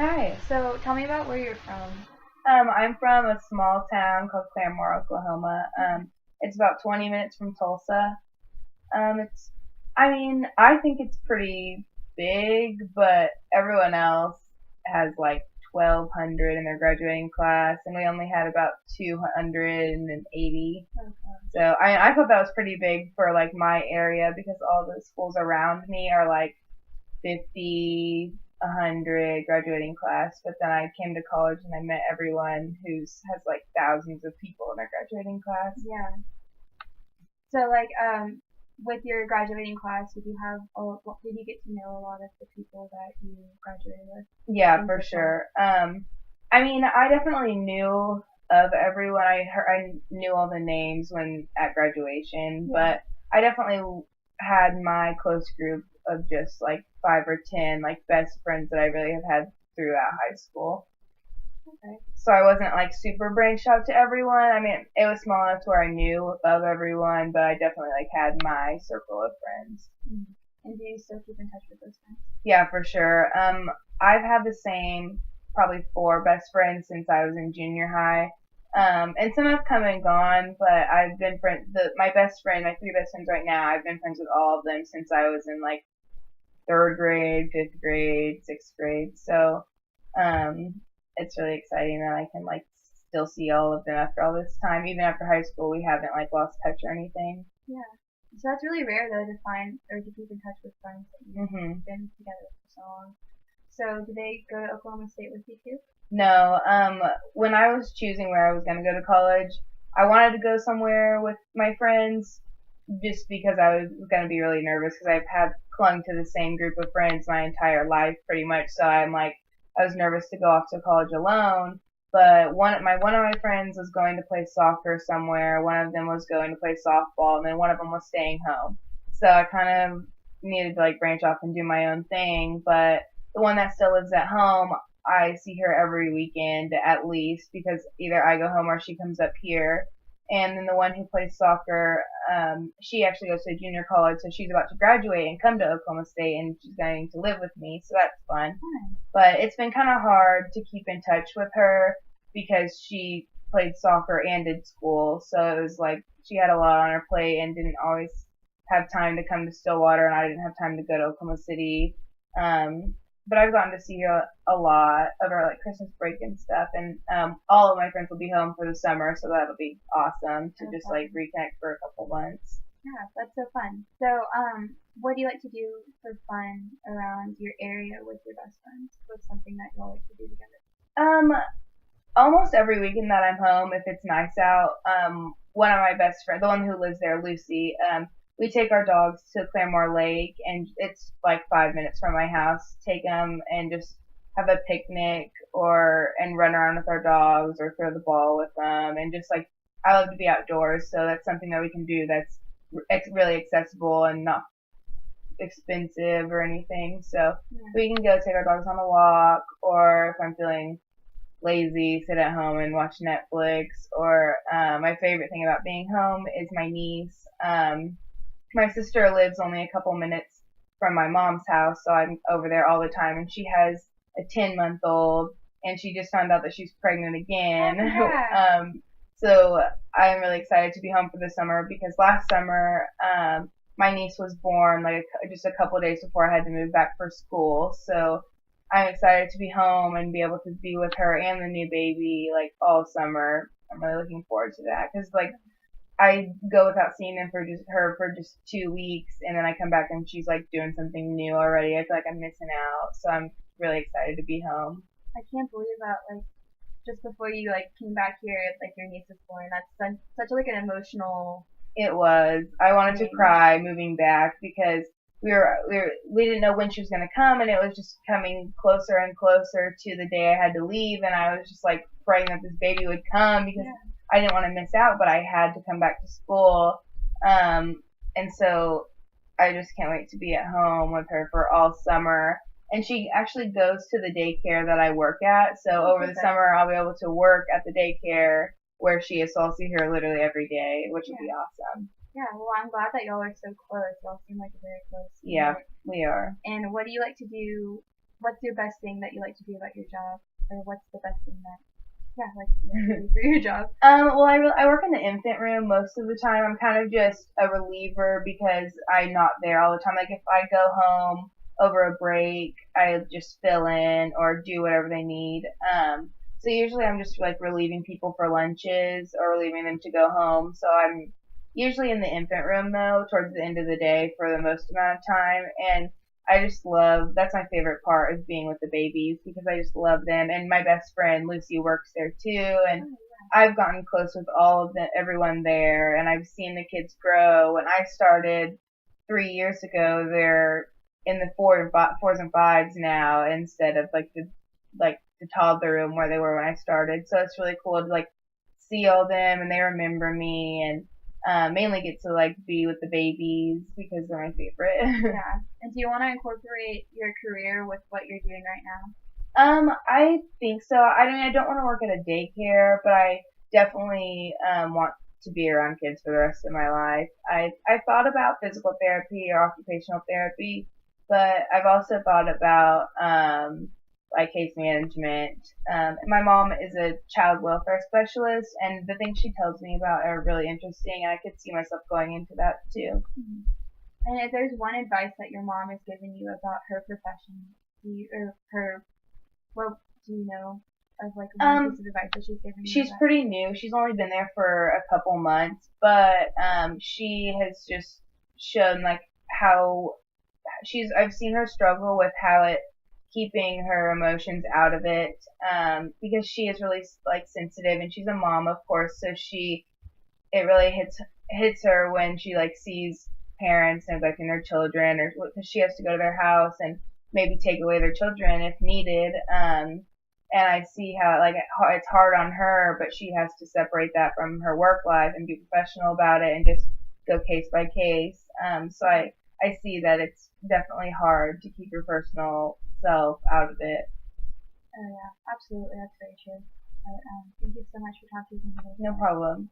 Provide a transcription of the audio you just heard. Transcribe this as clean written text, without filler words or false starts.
Hi. So tell me about where you're from. I'm from a small town called Claremore, Oklahoma. It's about 20 minutes from Tulsa. I think it's pretty big, but everyone else has like 1,200 in their graduating class, and we only had about 280. Okay. So I thought that was pretty big for like my area because all the schools around me are like 50, 100 graduating class. But then I came to college and I met everyone who's has like thousands of people in their graduating class. Yeah. So with your graduating class, did you get to know a lot of the people that you graduated with? Yeah, In for Tacoma? sure. I definitely knew of everyone. I knew all the names when at graduation, Yeah. but I definitely had my close group of just like 5 or 10 like best friends that I really have had throughout high school. Okay. So I wasn't like super branched out to everyone. I mean, it was small enough to where I knew of everyone, but I definitely like had my circle of friends. Mm-hmm. And do you still keep in touch with those friends? Yeah, for sure. I've had the same probably four best friends since I was in junior high. And some have come and gone, but I've been friends. My best friend, my three best friends right now, I've been friends with all of them since I was in like third grade, fifth grade, sixth grade. So, um, it's really exciting that I can like still see all of them after all this time. Even after high school, we haven't like lost touch or anything. Yeah. So that's really rare though to find or to keep in touch with friends that you've Mhm. been together for so long. So did they go to Oklahoma State with you too? No, when I was choosing where I was going to go to college, I wanted to go somewhere with my friends just because I was going to be really nervous because I've had clung to the same group of friends my entire life pretty much. So I was nervous to go off to college alone. But one of my friends was going to play soccer somewhere. One of them was going to play softball, and then one of them was staying home. So I kind of needed to like branch off and do my own thing. But the one that still lives at home, I see her every weekend at least because either I go home or she comes up here. And then the one who plays soccer, she actually goes to junior college, so she's about to graduate and come to Oklahoma State, and she's going to live with me, so that's fun. Hmm. But it's been kind of hard to keep in touch with her because she played soccer and did school, so it was like she had a lot on her plate and didn't always have time to come to Stillwater, and I didn't have time to go to Oklahoma City. Um, but I've gotten to see her a lot over like Christmas break and stuff, and all of my friends will be home for the summer, so that'll be awesome to just like Okay. reconnect for a couple months. Yeah, that's so fun. So, what do you like to do for fun around your area with your best friends? What's something that you all like to do together? Um, Almost every weekend that I'm home, if it's nice out, one of my best friends, the one who lives there, Lucy, we take our dogs to Claremore Lake, and it's like 5 minutes from my house. Take them and just have a picnic, or and run around with our dogs, or throw the ball with them, and just like I love to be outdoors, so that's something that we can do that's it's really accessible and not expensive or anything. So Yeah. we can go take our dogs on a walk, or if I'm feeling lazy, sit at home and watch Netflix. Or my favorite thing about being home is my niece. My sister lives only a couple minutes from my mom's house, so I'm over there all the time. And she has a 10-month-old, and she just found out that she's pregnant again. Oh, yeah. So I'm really excited to be home for the summer because last summer my niece was born like just a couple of days before I had to move back for school. So I'm excited to be home and be able to be with her and the new baby like all summer. I'm really looking forward to that because like I go without seeing them for just her for just 2 weeks, and then I come back and she's like doing something new already. I feel like I'm missing out, so I'm really excited to be home. I can't believe that, like, just before you, like, came back here, like, your niece was born. That's such like, an emotional It was. I wanted to thing. cry moving back because we didn't know when she was gonna come, and it was just coming closer and closer to the day I had to leave, and I was just like praying that this baby would come because Yeah. I didn't want to miss out, but I had to come back to school, and so I just can't wait to be at home with her for all summer. And she actually goes to the daycare that I work at, so Oh, over the perfect. summer I'll be able to work at the daycare where she is, so I'll see her literally every day, which will Yeah. be awesome. Yeah, well, I'm glad that y'all are so close. Y'all seem like a very close Yeah, unit. we are. And what do you like to do what's your best thing that you like to do about your job, or what's the best thing that like you like to do for your job? Well, I work in the infant room most of the time. I'm kind of just a reliever because I'm not there all the time. Like if I go home over a break, I just fill in or do whatever they need. So usually I'm just like relieving people for lunches or relieving them to go home. So I'm usually in the infant room though towards the end of the day for the most amount of time. And I just love, that's my favorite part is being with the babies because I just love them. And my best friend Lucy works there too. And I've gotten close with all of the, everyone there and I've seen the kids grow. When I started 3 years ago, they're in the fours and fives now instead of like the toddler room where they were when I started. So it's really cool to like see all them and they remember me and mainly get to like be with the babies because they're my favorite. Yeah. And do you want to incorporate your career with what you're doing right now? I think so. I mean, I don't want to work at a daycare, but I definitely want to be around kids for the rest of my life. I thought about physical therapy or occupational therapy, but I've also thought about like case management. My mom is a child welfare specialist, and the things she tells me about are really interesting, and I could see myself going into that too. Mm-hmm. And if there's one advice that your mom has given you about her profession, or her, what do you know of like one piece of advice that she's given you? She's pretty new. She's only been there for a couple months, but she has just shown like how I've seen her struggle with how it keeping her emotions out of it because she is really like sensitive and she's a mom of course, so it really hits her when she like sees parents neglecting their children or because she has to go to their house and maybe take away their children if needed. And I see how like it's hard on her, but she has to separate that from her work life and be professional about it and just go case by case. So I see that it's definitely hard to keep your personal self out of it. Oh yeah, absolutely, that's very true. But, thank you so much for talking to me today. No problem.